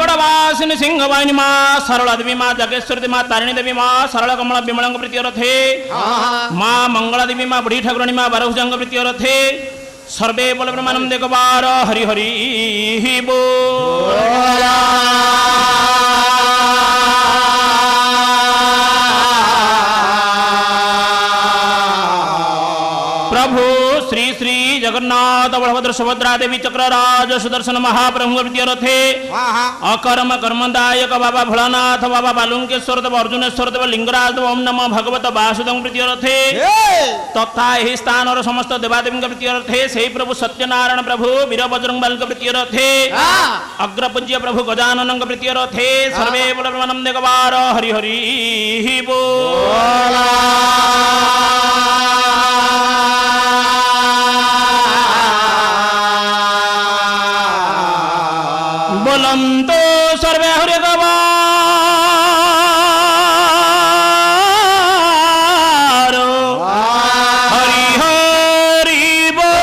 गड़वासिनी सिंहवाहिनी माँ सरला देवी माँ जगेश्वरी देवी माँ तारिणी देवी माँ सरला कमला विमलांग प्रीति रथे माँ मंगला देवी माँ बुढ़ी ठाकुराणी माँ बारभुजांग प्रीति रथे सर्वे बोल ब्रह्मानंद एकबार हरि हरि बोल। प्रभु श्री श्री जगन्नाथ बलभद्र सुभद्रा देवी चक्रराज सुदर्शन महाप्रभु प्रीति रथे अकर्म कर्मदायक बाबा भोलानाथ बाबा बालुंकेश्वर देव अर्जुनेश्वर देव लिंगराज देव ओम नमः भगवत वासुदेव प्रीति रथे तथा यही स्थान और समस्त देवादेवी प्रीति रथे से प्रभु सत्यनारायण प्रभु वीर बजरंग बल प्रीति रथे अग्र पूज्य प्रभु गजानन प्रीति रथे सर्वे बोल ब्रह्मानंद एकबार हरि हरि बोल। बोलंतो सर्वे हरि गवार हरि हरि बोल।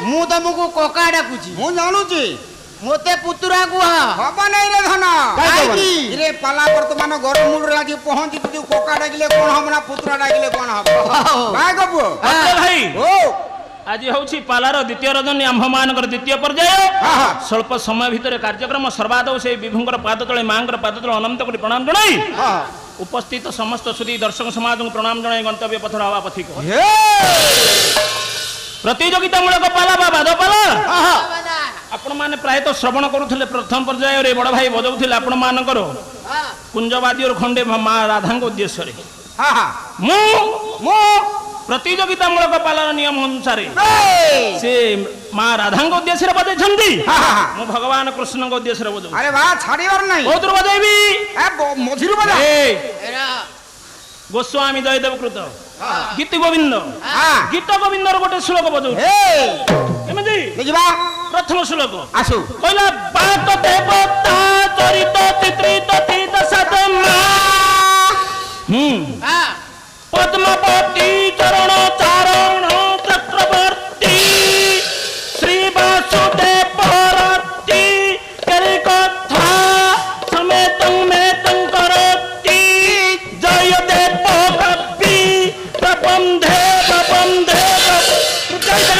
मु तुमको कोका डाकुची मु जानुची मोते पुतुरा गुह हबा नहीं रे धन काई रे पाला वर्तमान घर मूल रे आज पहुंची तू कोका डाकिले कोन हमना पुतुरा डाकिले कोन हबो काय गबो भाई ओ आज होउछि पालार द्वितीय रजनी आम्भ मानकर द्वितीय पर्याय स्वल्प समय भितर कार्यक्रम सर्वादौ से विभुंकर पाद तले मांकर पाद तले अनंत कोटि प्रणाम जणाई उपस्थित समस्त सुधी दर्शक समाज को प्रणाम जणाई गंतव्य पथर हवा पथिक प्रतियोगिता मूलक पाला बा बाद पाला आपण माने प्राय तो श्रवण करूथिले प्रथम पर्याय रे बड़ भाई बजाउथिले आपण मानकर कुंजवादी और खंडे मां राधा को उद्देश्य रे मु प्रतियोगिता मूलक पालार नियम अनुसार से मां राधा को उद्देश्य रे बजाई छंदी मु भगवान कृष्ण को उद्देश्य रे बजाउ। अरे वाह छाड़ीवर नहीं बहुत बजाइबी ए मझिरु बजा गोस्वामी जयदेव कृत गीत गोविंद गीत गोविंद गोटे श्लोक बजाउ केमिति बुझबा प्रथम श्लोक आसु कहला बात देवता चरित चित्रित तीत सतमा पद्मपति चरण चारण चक्रवर्ती श्री वासुदेव परती करि कथा समेत में करती जय देव कपि प्रबंधे प्रबंधे जय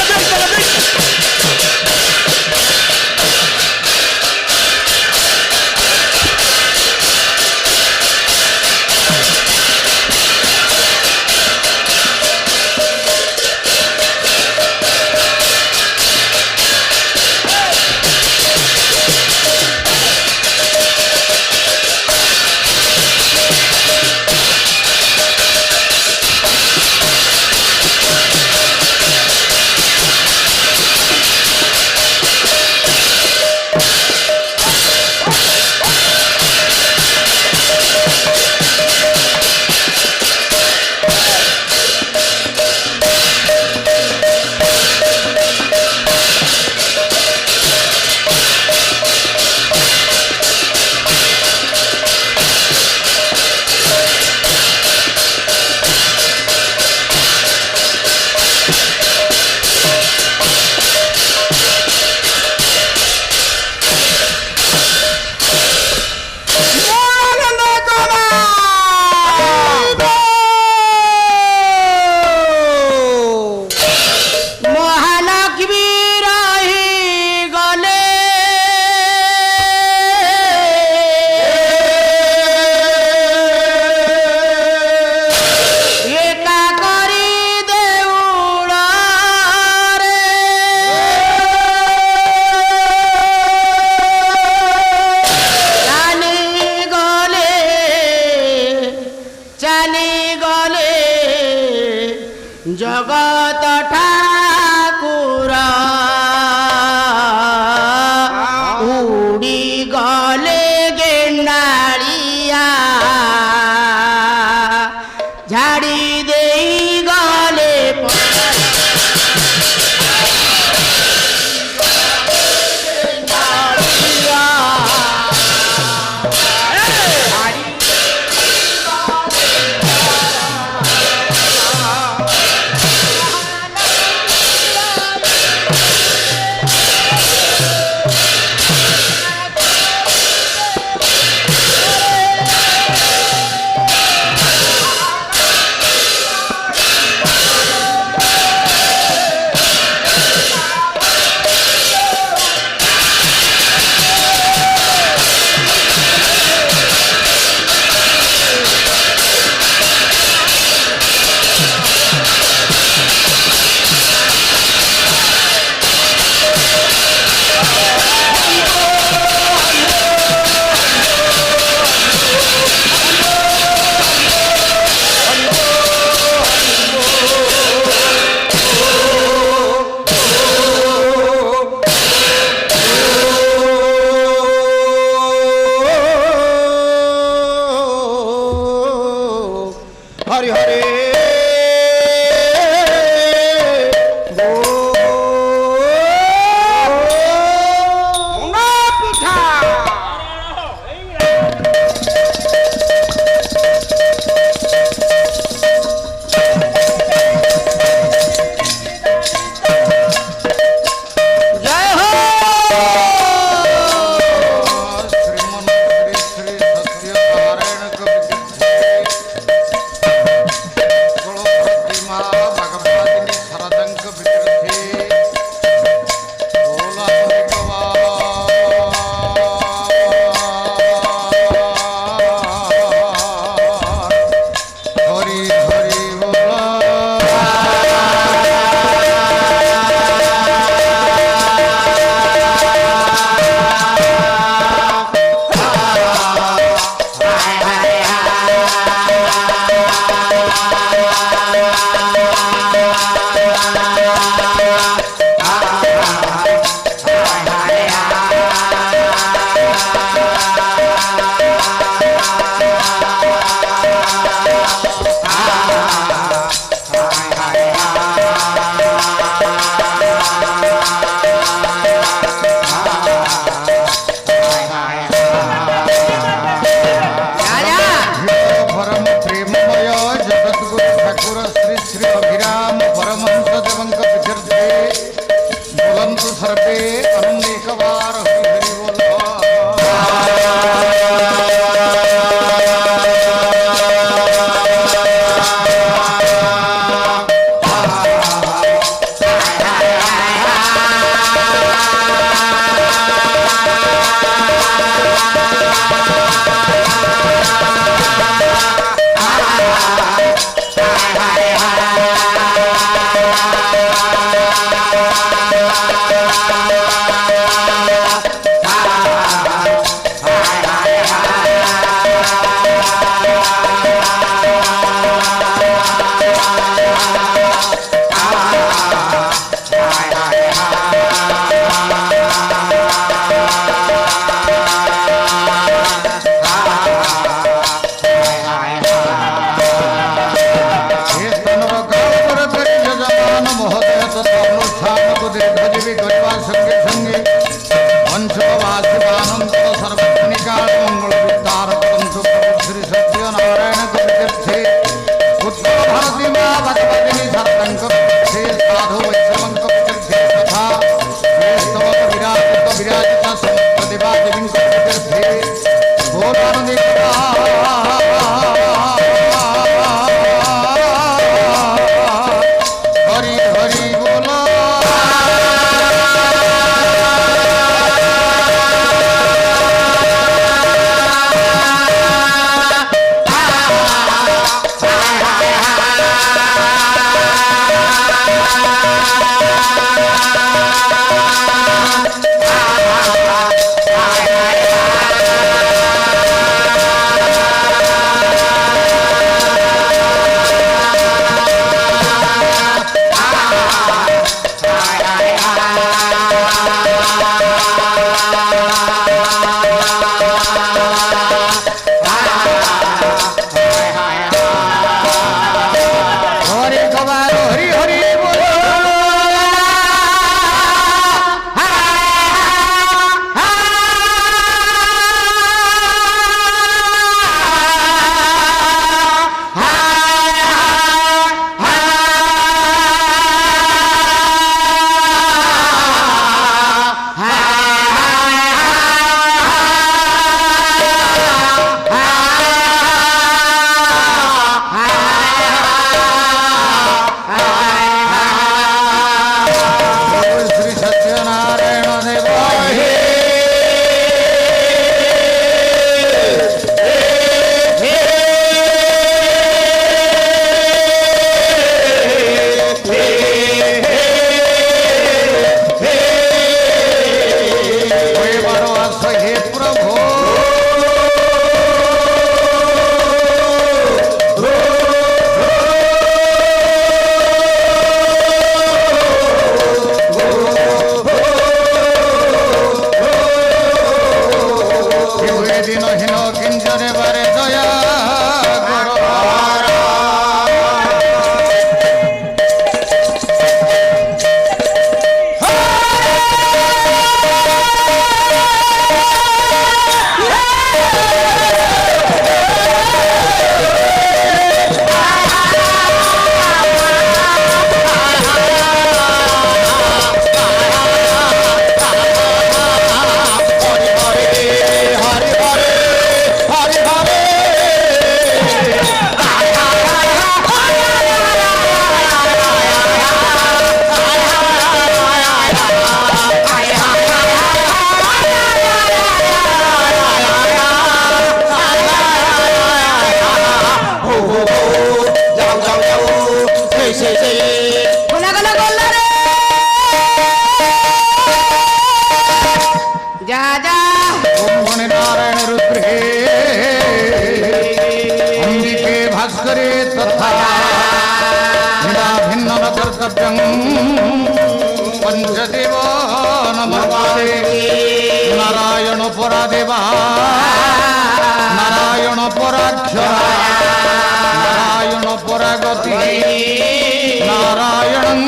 জগত ঠাকুর উড়ি গলে গেন্ডারিয়া ঝাড়ি দেই গলে হে দিনহীন কিঞ্জরে বারে দয়া করো যা যা ব্রহ্মণে নারায়ণ রুদ্রে অম্বিকে ভাস্করে তথা ভিন্ন ভিন্ন কর্তব্যং পঞ্চদেব নমস্তে নারায়ণ পরাদেবা নারায়ণ পরাক্ষরা নারায়ণ পরাগতি নারায়ণ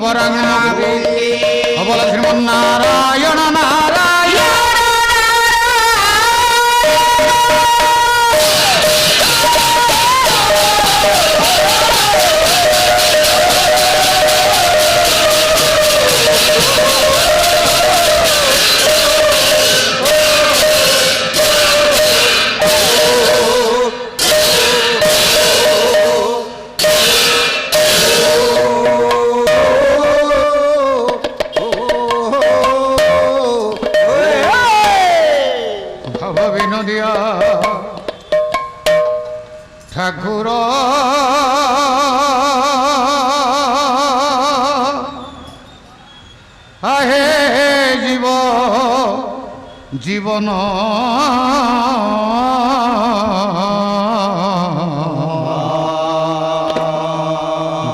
পরাঙ্গতি অবল শ্রীমন্নারায়ণ নারায়ণ বিনোদিয়া ঠাকুর আহে জীব জীবন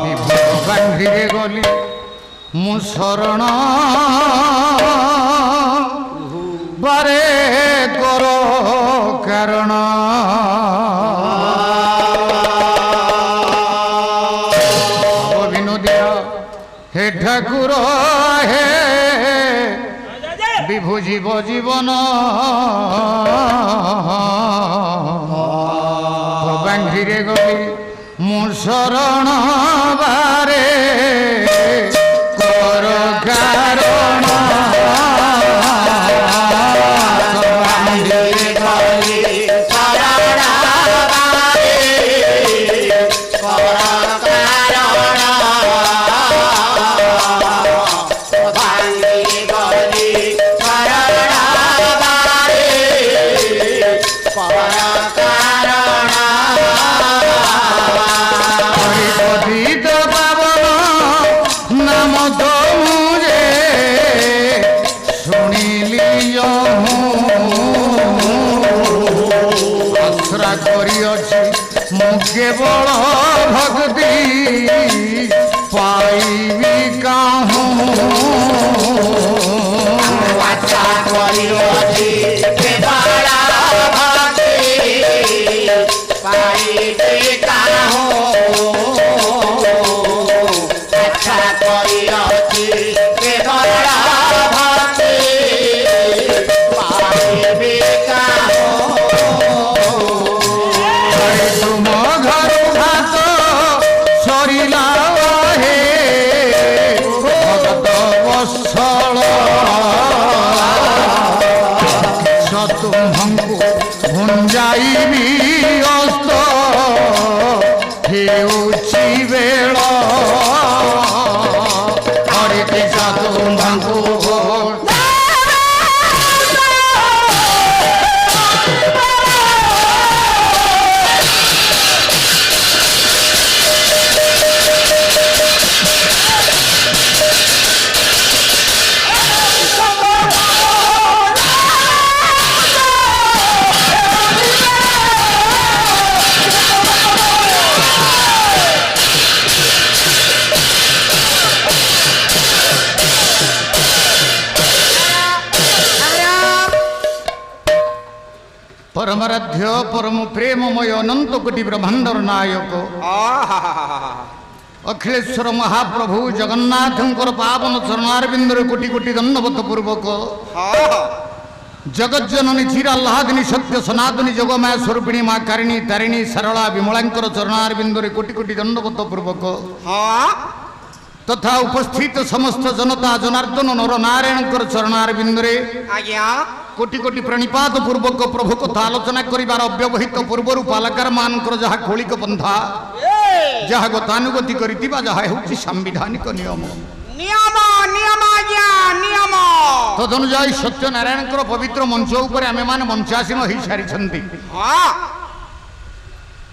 বিভূত গান্ধীরে গলি মু শরণ বারে কর কারণ বিনোদিয়া হে ঠাকুর হে বিভু জীব জীবন গান্ধীরে গলি মু শরণ বারে কর কারণ করিয়াছি মু কেবল ভক্তি পাইবি কাহু আশা করিয়াছি কেবল ভক্তি পাইবে কাহু আশা করিয়াছি কেবল ভক্তি পাইবে কাহু তুম ঘর ভাত সরিলা হে ভগত বৎসল সতুম্ভঙ্কু ভুঞ্জাইবি অস্ত হেউছি বেଳ হরিতি সতুম্ভঙ্কু परमाराध्य परम प्रेममय अनंत कोटि ब्रह्मांडर नायक अखिलेश्वर महाप्रभु जगन्नाथंकर पावन चरणारविंदर कोटि कोटि दंडवत पूर्वक जगज्जननी चिराल्लादिनी सत्य सनातनी जगमाया स्वरूपिणी माँ कारिणी तारिणी सरला विमलांकर चरणारविंदरे कोटि कोटि दंडवत पूर्वक तथा उपस्थित समस्त जनता जनार्दन नर नारायणकर चरणारविंदरे कोटि कोटि प्रणिपात पूर्वक प्रभु कथा आलोचना करिवार अव्यवहित पूर्वर पालकार मानकर जहा कौलिक पंथा जहा गतानुगति करितिबा जहा हेउछि संविधानिक नियम तदनुजाई सत्यनारायणकर पवित्र मंच उपर आमे माने मंचासीन होई सारिछंती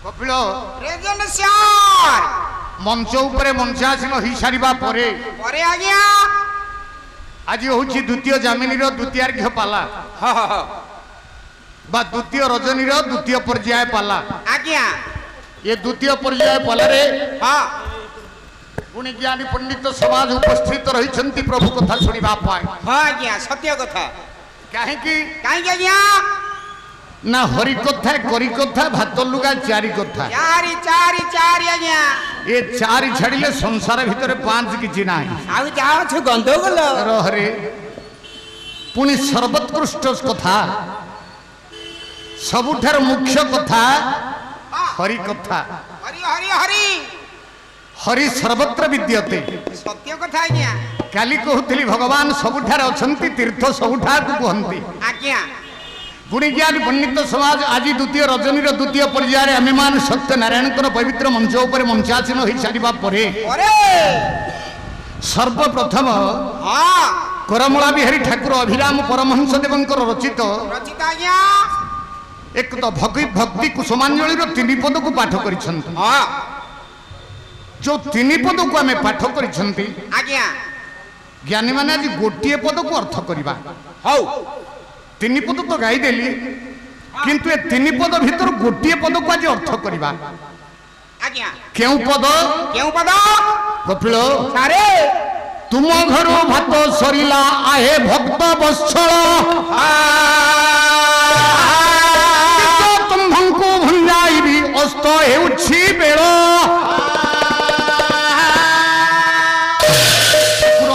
कपिल मंच उपरे मंचासीन होई सारिबा परे आज हूँ द्वितीय जामिनी द्वितीयार्घ्य पाला बा द्वितीय रजनी द्वितीय पर्याय पाला ये द्वितीय पर्याय पाला रे पुणी ज्ञानी पंडित समाज उपस्थित रही प्रभु कथा शुणा सत्य कथा कहीं ना हरि कथा करी कथा भात लुगा चारि कथा ये चारि छाड़िले संसार भितर पांच किछि नाही गंधगोल रहे पुणी सर्वोत्कृष्ट कथा सबुठार मुख्य कथा हरि कथा हरि हरि हरि हरि सर्वत्र विद्यते सत्य कथा काली कहूली भगवान सबुठार अछंती तीर्थ सबुठार को कहंती पुणी ज्ञानी पंडित समाज आज द्वितीय रजनी द्वितीय पर्याय आम मान सत्यनारायण पवित्र मंच उपर मंचासीन हो सारा पर सर्वप्रथम करमला बिहारी ठाकुर अभिराम परमहंस देवंकर रचित एक तो भक्ति कुसुमांजलि तीन पद को पाठ कर जो तीन पद को आम पाठ कर ज्ञानी मैंने आज गोटे पद को अर्थ करवा तीन पद तो गाईदेली किंतु ए तीन पद भीतर गोटे पद को आज अर्थ करवा क्यों पद कपिल तुम घर भात सरिला आहे भक्त बत्सल तुम्भंकु भंजाइबी अस्त हेउछि बेळ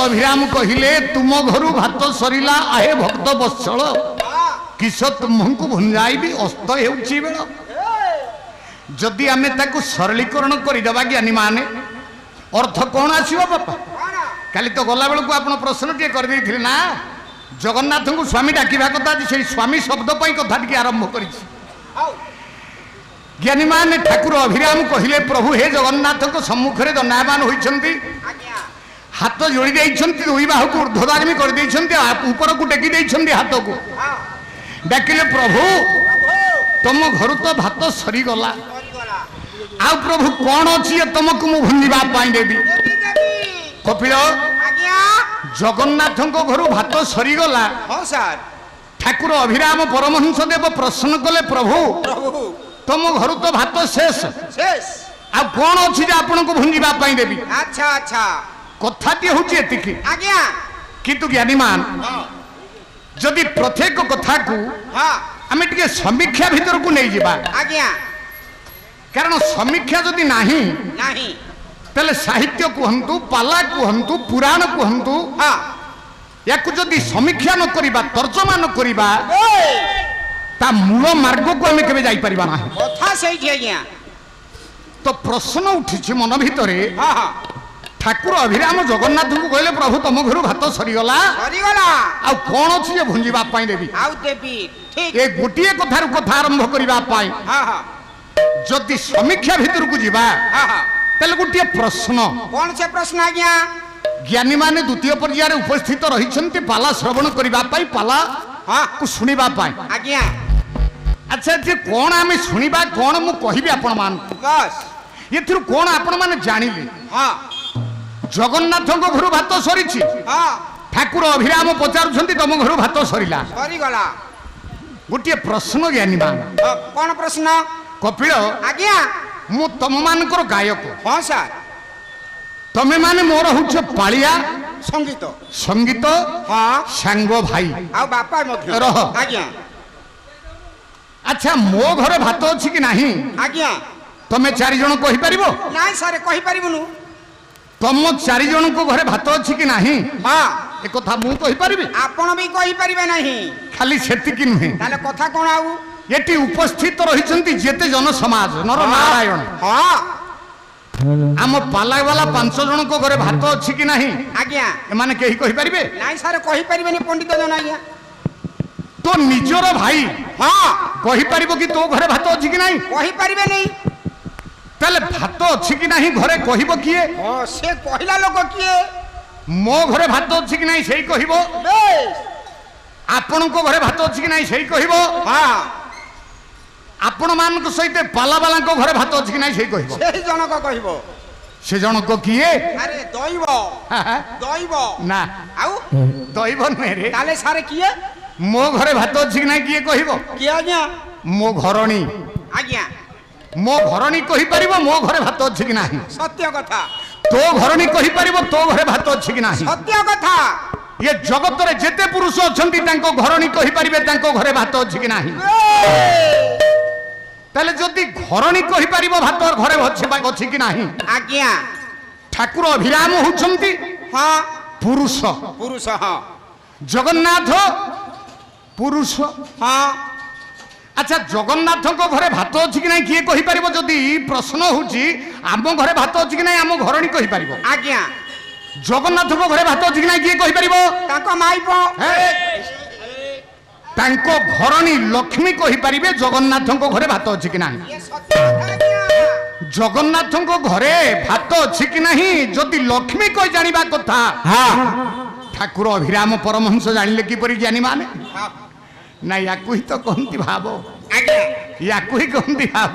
अभिराम कहिले तुम घर भात सरिला आहे भक्त बत्सल किस तुम्हंकु भंजाइबी अस्त हेउछि बेळ जदि आमे ताकु सरलीकरण करदेवा ज्ञानी माने अर्थ कौन आसो बापा काली तो गला बेलू आप प्रश्न टे कर ना जगन्नाथ को स्वामी डाकिबा कथा से स्वामी शब्द कथा टी आरंभ कर ज्ञानी मान ठाकुर अभिराम कहले प्रभु हे जगन्नाथ को सम्मुख में दंडायमान होती हाथ जोड़ी दुई बाहु को ऊर्ध्वगामी कर ऊपर को टेकी हाथ को डाकिले प्रभु तुम घर तो भात सरीगला आ प्रभु कौन अच्छी तुमको मु भुंजापी देवी कपिल जगन्नाथ घर भात सरीगला ठाकुर अभिराम परमहंस देव प्रश्न कले प्रभु तुम घर तो भात शेष आ कौन अच्छी आपण को भुंजापी देवी अच्छा अच्छा कथाटी हूँ किंतु ज्ञानी मान जदि प्रत्येक कथा को आम टे समीक्षा भीतर को नहीं जावा कारण समीक्षा जदि नहीं तेले साहित्य कहतु पाला कहतु पुराण कहतु या जदि समीक्षा न करिबा तर्जमा न करिबा ता मूल मार्ग को आम केबे जाई परिबा ना कथा सही आज्ञा तो प्रश्न उठी मन भितर ठाकुर अभिराम जगन्नाथ को कहले प्रभु तुम घर भात सरीगला आ कौन अच्छी भुंजापी देवी ये गोटे कथार कथा आरंभ करने जदि समीक्षा भीतर को जीवा तेल गोटे प्रश्न कौन से प्रश्न आज्ञा ज्ञानी माने द्वितीय पर्याय उपस्थित रही पाला श्रवण करने पाला को शुणा आज्ञा अच्छा ये कौन आम शुणा कौन मु कहि आपण मान बस ये कौन आपण माने जानिले जगन्नाथ घर भात सरी ठाकुर अभिराम पचारुछंती तुम घर भात सरीला सरीगला गोटे प्रश्न ज्ञानी मान कौन प्रश्न कपिल आज्ञा मु तुम मानकर गायक हाँ सर तमे माने मोर हुछ पालिया संगीत संगीत हाँ सांग भाई आ बापा मध्य रह आज्ञा আচ্ছা ମୋ ଘରେ ଭାତ ଅଛି କି ନାହିଁ ଆଜ୍ଞା ତମେ 4 ଜଣ କହିପାରିବ ନାଇଁ ସାର୍ କହିପାରିବୁନୁ ତମ 4 ଜଣଙ୍କ ଘରେ ଭାତ ଅଛି କି ନାହିଁ ହଁ ଏ କଥା ମୁଁ କହିପାରିବି ଆପଣ ବି କହିପାରିବେ ନାହିଁ ଖାଲି ସେତିକି ନୁହେଁ ତାହେଲେ କଥା କ'ଣ ଆଉ ଏଠି ଉପସ୍ଥିତ ରହିଛନ୍ତି ଯେତେ ଜନସମାଜ ନର ନାରାୟଣ ହଁ ଆମ ପାଲାବାଲା 5 ଜଣଙ୍କ ଘରେ ଭାତ ଅଛି କି ନାହିଁ ଆଜ୍ଞା ଏମାନେ କେହି କହିପାରିବେ ନାଇଁ ସାର୍ କହିପାରିବେନି ପଣ୍ଡିତ ଜନ ଆଜ୍ଞା ତୋ ନିଜର ଭାଇ ହଁ କହିପାରିବ କି ତୋ ଘରେ ଭାତ ଅଛି କି ନାହିଁ କହିପାରିବେ ନାହିଁ ତାହେଲେ ଭାତ ଅଛି କି ନାହିଁ ଘରେ କହିବ କିଏ ହଁ ସେ କହିଲା ଲୋକ କିଏ ମୋ ଘରେ ଭାତ ଅଛି କି ନାହିଁ ସେଇ କହିବ ବେଶ ଆପଣଙ୍କ ଘରେ ଭାତ ଅଛି କି ନାହିଁ ସେଇ କହିବ ହଁ ଆପଣ ମାନଙ୍କ ସହିତ ପାଲାବାଲାଙ୍କ ଘରେ ଭାତ ଅଛି କି ନାହିଁ ସେଇ କହିବ ସେହି ଜଣକ କହିବ ସେ ଜଣକ କିଏ ଆରେ ଦଇବ ଦଇବ ନା ଆଉ ଦଇବ ନୁହେଁ ରେ ତାହେଲେ ସାର୍ କିଏ ମୋ ଘରେ ଭାତ ଅଛି କି ନାହିଁ କିଏ କହିବ କିଏ ଆଜ୍ଞା ମୋ ଘରଣୀ ଆଜ୍ଞା ମୋ ଘରଣୀ କହିପାରିବ ମୋ ଘରେ ଭାତ ଅଛି କି ନାହିଁ ସତ୍ୟ କଥା ତୋ ଘରଣୀ କହିପାରିବ ତୋ ଘରେ ଭାତ ଅଛି କି ନାହିଁ ସତ୍ୟ କଥା ଏ ଜଗତରେ ଯେତେ ପୁରୁଷ ଅଛନ୍ତି ତାଙ୍କ ଘରଣୀ କହିପାରିବେ ତାଙ୍କ ଘରେ ଭାତ ଅଛି କି ନାହିଁ ତାହେଲେ ଯଦି ଘରଣୀ କହିପାରିବ ଭାତ ଘରେ ଅଛି କି ନାହିଁ ଆଜ୍ଞା ଠାକୁର ଅଭିରାମ ହଉଛନ୍ତି ହଁ ପୁରୁଷ ପୁରୁଷ ହଁ ଜଗନ୍ନାଥ ପୁରୁଷ ହଁ আচ্ছা জগন্নাথଙ୍କ ঘরে ভাত ଅଛି କି নাই কিଏ କହିପାରିବ ଯଦି ପ୍ରଶ୍ନ ହଉଛି ଆମ ଘରେ ଭାତ ଅଛି କି নাই ଆମ ଘରଣୀ କହିପାରିବ ଆଜ୍ଞା ଜଗନ୍ନାଥଙ୍କ ଘରେ ଭାତ ଅଛି କି নাই କିଏ କହିପାରିବ ତାଙ୍କ ମାଇପ ତାଙ୍କ ଘରଣୀ ଲକ୍ଷ୍ମୀ କହିପାରିବେ ଜଗନ୍ନାଥଙ୍କ ଘରେ ଭାତ ଅଛି କି ନାହିଁ ଏ ସତ୍ୟ କଥା ଆଜ୍ଞା ଜଗନ୍ନାଥଙ୍କ ଘରେ ଭାତ ଅଛି କି ନାହିଁ ଯଦି ଲକ୍ଷ୍ମୀ କହି ଜାଣିବା କଥା ଠାକୁର ଅଭିରାମ ପରମହଂସ ଜାଣିଲେ କିପରି ଜ୍ଞାନୀ ମାନେ ନା ୟାକୁ ହିଁ ତ କହନ୍ତି ଭାବ ଆଜ୍ଞା ୟାକୁ ହିଁ କହନ୍ତି ଭାବ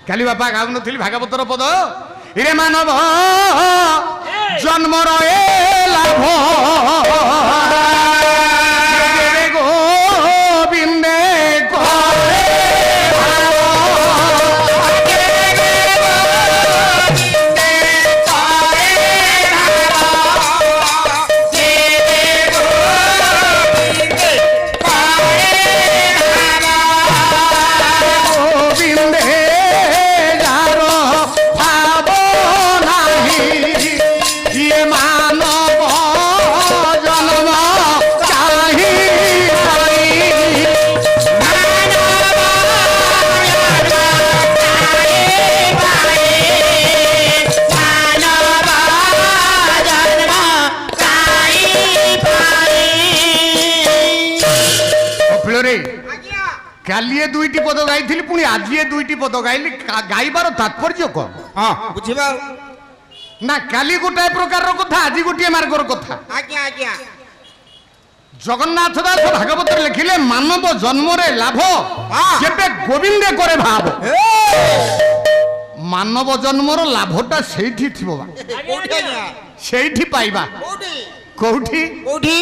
କାଲି ବାପା ଗାଉନଥିଲି ଭାଗବତର ପଦ ରେ ମାନବ ଜନ୍ମର ଏ ଲାଭ ଗୋବିନ୍ଦେ କରେ কালি এ 2টি পদ গাইଥିଲି পুনি আজি এ 2টি পদ গাইলি গাইবার তাৎপর্য কোন ହଁ ବୁଝିବା না কালি গোটাଏ প্রকারর কথা আজি গোটিয়ে মার্গর কথা ଆଜ୍ଞା ଆଜ୍ଞା জগন্নাথ দাস ভাগবতরে লিখিলে মানব জন্মরে লাভ যেবে গোবিন্দে করে ভাব মানব জন্মর লাভটা সেইটি থিব କୋଉଠି ଆଜ୍ଞା সেইটি পাইবা କୋଉଠି কোউঠি କୋଉଠି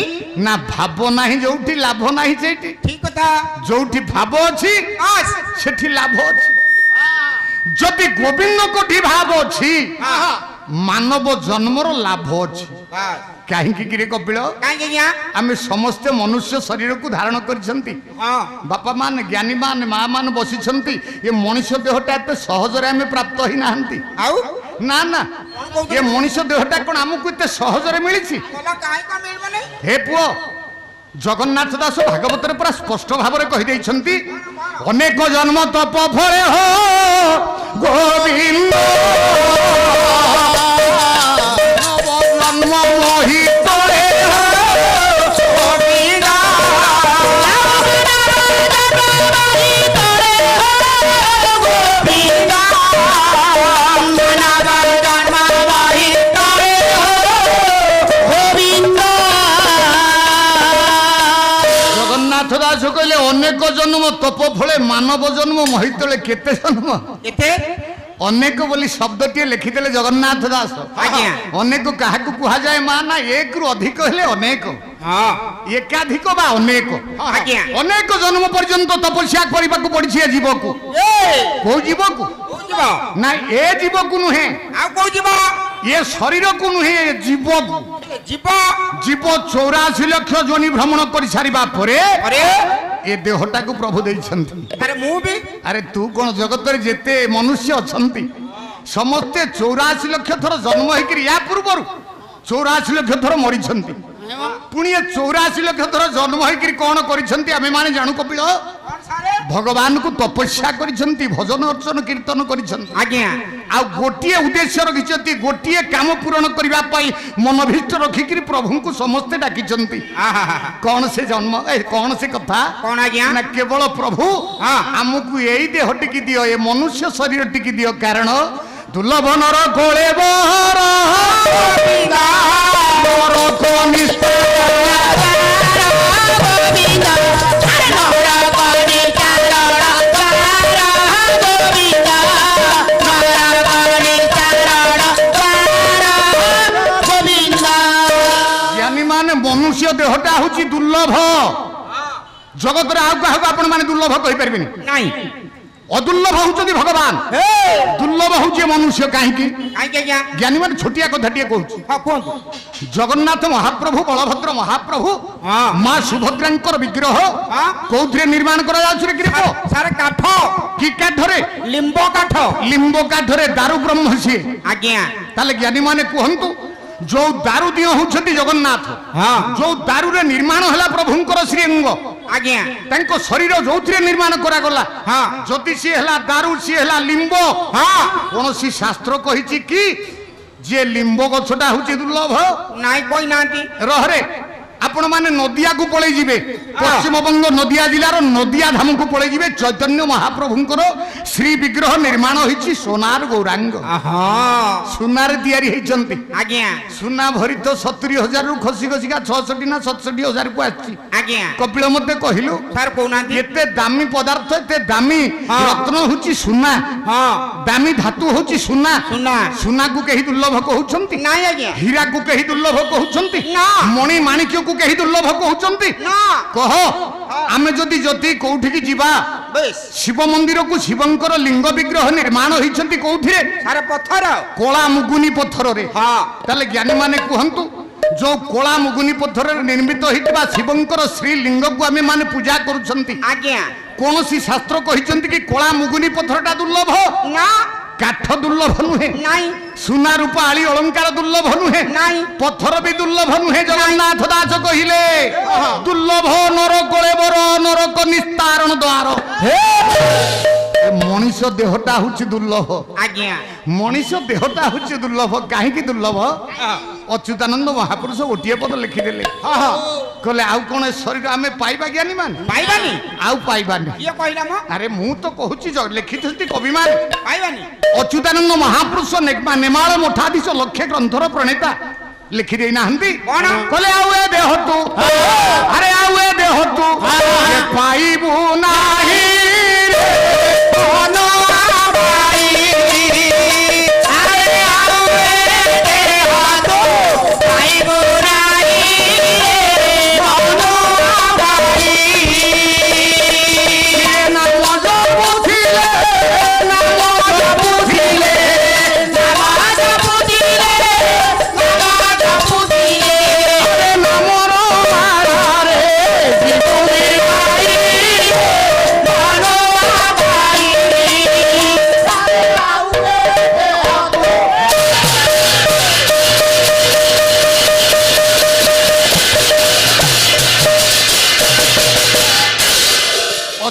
না ভাব নাহি যোউঠি লাভ নাহি সেইটি ঠিক কথা যোউঠি ভাব ଅଛି আস সেটি লাভ ଅଛି যদি গোবিন্দ কোটি ভাব ଅଛି মানব জন্মর লাভ ଅଛି বাস কাহিଁକି କିରେ କପିଳ କାହିଁକି ଆଜ୍ଞା ଆମେ ସମସ୍ତେ ମନୁଷ୍ୟ ଶରୀରକୁ ଧାରଣ କରିଛନ୍ତି ହଁ ବାପା ମାନେ ଜ୍ଞାନୀ ମାନେ ମା ମାନେ ବସିଛନ୍ତି ଏ ମଣିଷ ଦେହଟା ଏତେ ସହଜରେ ଆମେ ପ୍ରାପ୍ତ ହେଇନାହାନ୍ତି ଆଉ ନା ନା ଏ ମଣିଷ ଦେହଟା କ'ଣ ଆମକୁ ଏତେ ସହଜରେ ମିଳିଛି ଭଲ କାହିଁ କଣ ମିଳିବନି ହେ ପୁଅ ଜଗନ୍ନାଥ ଦାସ ଭାଗବତରେ ପୁରା ସ୍ପଷ୍ଟ ଭାବରେ କହିଦେଇଛନ୍ତି ଅନେକ ଜନ୍ମ ତପ ଫଳେ ହୋ ଗୋବିନ୍ଦ ଜନ୍ମ ମୋହିତରେ ହୋ ଗୋବିନ୍ଦ জগন্নাথ দাস কহিলে অনেক জন্ম তপ ফলে মানব জন্ম মহিতলে কেতে জন্ম କେତେ অনেক বলি শব্দটিଏ লেখিদেলে জগন্নাথ দাস ଆଜ୍ଞା অনেক কাহাকু কুহাযাଏ মা না একরু অধিক হলে অনেক ହଁ একাধিক বা অনেক ଆଜ୍ଞା অনেক জন্ম পর্যন্ত তপস্যা করিবাকু পড়িছে এ জীবকু ଏ কোউ জীবকু କୋଉ ଯିବ না এ জীবকু নুহে ଆଉ କୋଉ ଯିବ এ শরীরকু নুহে এ জীবকু ଯିବ জীব 84 লক্ষ যোনি ভ্রমণ করে সারিবা পরে আরে ଏ ଦେହଟାକୁ ପ୍ରଭୁ ଦେଇଛନ୍ତି। ଆରେ ମୁଁ ବି ଆରେ ତୁ କଣ ଜଗତରେ ଯେତେ ମନୁଷ୍ୟ ଅଛନ୍ତି ସମସ୍ତେ 84 ଲକ୍ଷ ଥର ଜନ୍ମ ହେଇକିରି ୟା ପୂର୍ବରୁ 84 ଲକ୍ଷ ଥର ମରିଛନ୍ତି। ପୁଣି ଏ 84 ଲକ୍ଷ ଥର ଜନ୍ମ ହେଇକିରି କଣ କରିଛନ୍ତି ଆମେ ମାନେ ଜାଣୁ କପିଳ? ଭଗବାନଙ୍କୁ ତପସ୍ୟା କରିଛନ୍ତି, ଭଜନ ଅର୍ଚ୍ଚନ କୀର୍ତ୍ତନ କରିଛନ୍ତି। ଆଜ୍ଞା ଆଉ ଗୋଟିଏ ଉଦ୍ଦେଶ୍ୟ ରଖିଛନ୍ତି, ଗୋଟିଏ କାମ ପୂରଣ କରିବା ପାଇଁ ମନୋଭୀଷ୍ଟ ରଖିକିରି ପ୍ରଭୁଙ୍କୁ ସମସ୍ତେ ଡାକିଛନ୍ତି। କଣ ସେ ଜନ୍ମ କଣ ସେ କଥା? କଣ ଆଜ୍ଞା? ନା କେବଳ ପ୍ରଭୁ ହଁ। ଆମକୁ ଏଇ ଦେହ ଟିକି ଦିଅ, ଏ ମନୁଷ୍ୟ ଶରୀର ଟିକି ଦିଅ, କାରଣ ଦୁର୍ଲଭ ନର କୋଳେ ବହର ନରକ ଜ୍ଞାନୀ ମାନେ ମନୁଷ୍ୟ ଦେହଟା ହଉଛି ଦୁର୍ଲଭ। ଜଗତରେ ଆଉ କାହାକୁ ଆପଣ ମାନେ ଦୁର୍ଲଭ କହିପାରିବେନି। ନାଇଁ ଅଦୁର୍ଲଭ ହଉଛନ୍ତି ଭଗବାନ, ଦୁର୍ଲଭ ହଉଛି ମନୁଷ୍ୟ। କାହିଁକି? କାହିଁକି ଆଜ୍ଞା? ଜ୍ଞାନୀ ମାନେ ଛୋଟିଆ କଥାଟିଏ କହୁଛି। ହଁ କୁହନ୍ତୁ। ଜଗନ୍ନାଥ ମହାପ୍ରଭୁ, ବଳଭଦ୍ର ମହାପ୍ରଭୁ, ହଁ। ମା ସୁଭଦ୍ରାଙ୍କର ବିଗ୍ରହ ହଁ। କୋଉଥିରେ ନିର୍ମାଣ କରାଯାଉଛି ରେ ଗ୍ରୀପ? ସାରେ କାଠ, କି କାଠରେ? ଲିମ୍ବ କାଠ। ଲିମ୍ବ କାଠରେ। ଦାରୁ ବ୍ରହ୍ମ ସିଏ। ଆଜ୍ଞା ତାହେଲେ ଜ୍ଞାନୀ ମାନେ କୁହନ୍ତୁ, ଯୋଉ ଦାରୁ ଦିଅ ହଉଛନ୍ତି ଜଗନ୍ନାଥ, ହଁ। ଯୋଉ ଦାରୁରେ ନିର୍ମାଣ ହେଲା ପ୍ରଭୁଙ୍କର ଶ୍ରୀଅଙ୍ଗ, ଆଜ୍ଞା ତାଙ୍କ ଶରୀର ଯୋଉଥିରେ ନିର୍ମାଣ କରାଗଲା, ହଁ। ଯଦି ସିଏ ହେଲା ଦାରୁ, ସିଏ ହେଲା ଲିମ୍ବ। ହଁ। କୌଣସି ଶାସ୍ତ୍ର କହିଛି କି ଯେ ଲିମ୍ବ ଗଛଟା ହଉଛି ଦୁର୍ଲଭ? ନାଇଁ କହିନାହାନ୍ତି। ରହରେ ଆପଣ ମାନେ ନଦିଆକୁ ପଳେଇ ଯିବେ, ପଶ୍ଚିମବଙ୍ଗ ନଦିଆ ଜିଲ୍ଲାର ନଦିଆ ଧାମକୁ ପଳେଇ ଯିବେ। ଚୈତନ୍ୟ ମହାପ୍ରଭୁଙ୍କର ଶ୍ରୀ ବିଗ୍ରହ ନିର୍ମାଣ ହେଇଛି সোনার ଗୌରାଙ୍ଗ, ସୁନାରେ ତିଆରି ହେଇଛନ୍ତି। ଆଜ୍ଞା ସୁନା ଭରିତ 70,000 ରୁ ଖସି ଖସିକା 66 ନା 67,000 କୁ ଆସିଛି। ଆଜ୍ଞା କପିଳ ମତେ କହିଲୁ, ସାର୍ କହୁନାହାନ୍ତି। ଏତେ ଦାମୀ ପଦାର୍ଥ, ଏତେ ଦାମୀ ହଁ। ରତ୍ନ ହଉଛି ସୁନା, ହଁ ଦାମୀ ଧାତୁ ହଉଛି ସୁନା। ସୁନା। ସୁନାକୁ କେହି ଦୁର୍ଲଭ କହୁଛନ୍ତି? ନାଇଁ ଆଜ୍ଞା ହୀରାକୁ କେହି ଦୁର୍ଲଭ କହୁଛନ୍ତି? ନା। ମଣି ମାଣିକ୍ୟକୁ କେହି ଦୁର୍ଲଭ କହୁଛନ୍ତି? ନା। କହ, ଆମେ ଯଦି କୋଉଠିକି ଯିବା, ବେଶ ଶିବ ମନ୍ଦିରକୁ, ଶିବଙ୍କର ଲିଙ୍ଗ ବିଗ୍ରହ ନିର୍ମାଣ ହେଇଛନ୍ତି କୋଉଥିରେ? ସାରେ ପଥର। କଳା ମୁଗୁନି ପଥରରେ। ହଁ। ତାହେଲେ ଜ୍ଞାନୀ ମାନେ କୁହନ୍ତୁ, ଯୋଉ କଳା ମୁଗୁନି ପଥରରେ ନିର୍ମିତ ହେଇଥିବା ଶିବଙ୍କର ଶ୍ରୀଲିଙ୍ଗକୁ ଆମେ ମାନେ ପୂଜା କରୁଛନ୍ତି, ଆଜ୍ଞା କୌଣସି ଶାସ୍ତ୍ର କହିଛନ୍ତି କି କଳା ମୁଗୁନି ପଥରଟା ଦୁର୍ଲଭ? ନା। କାଠ ଦୁର୍ଲଭ ନୁହେଁ, ନାଇଁ ସୁନା ରୂପା ଆଳି ଅଳଙ୍କାର ଦୁର୍ଲଭ ନୁହେଁ, ନାଇଁ ପଥର ବି ଦୁର୍ଲଭ ନୁହେଁ। ଜଗନ୍ନାଥ ଦାସ କହିଲେ, ଦୁର୍ଲଭ ନର କଳେବର, ନରକ ନିସ୍ତାରଣ ଦ୍ୱାର। ଏ ମଣିଷ ଦେହଟା ହଉଛି ଦୁର୍ଲଭ। ଆଜ୍ଞା ମଣିଷ ଦେହଟା ହଉଛି ଦୁର୍ଲଭ। କାହିଁକି ଦୁର୍ଲଭ? ଅଚ୍ୟୁତାନନ୍ଦ ମହାପୁରୁଷ ଗୋଟିଏ ପଦ ଲେଖିଦେଲେ, କହିଲେ ଆଉ କଣ ଏ ଶରୀର ଆମେ ପାଇବା ଜ୍ଞାନୀ ମାନେ? ପାଇବାନି। ଆଉ ପାଇବାନି। କିଏ କହିଲା ମ? ଆରେ ମୁଁ ତ କହୁଛି, ଲେଖିଛନ୍ତି କବିମାନେ। ପାଇବାନି। ଅଚ୍ୟୁତାନନ୍ଦ ମହାପୁରୁଷ ନେମାଳ ମଠାଧୀଶ ଲକ୍ଷେ ଗ୍ରନ୍ଥର ପ୍ରଣେତା ଲେଖି ଦେଇନାହାନ୍ତି? କଣ? କହିଲେ ଆଉ ଏ ଦେହ ତୁ, ଆରେ ଆଉ ଏ ଦେହ ତୁ ପାଇବୁ ନାହିଁ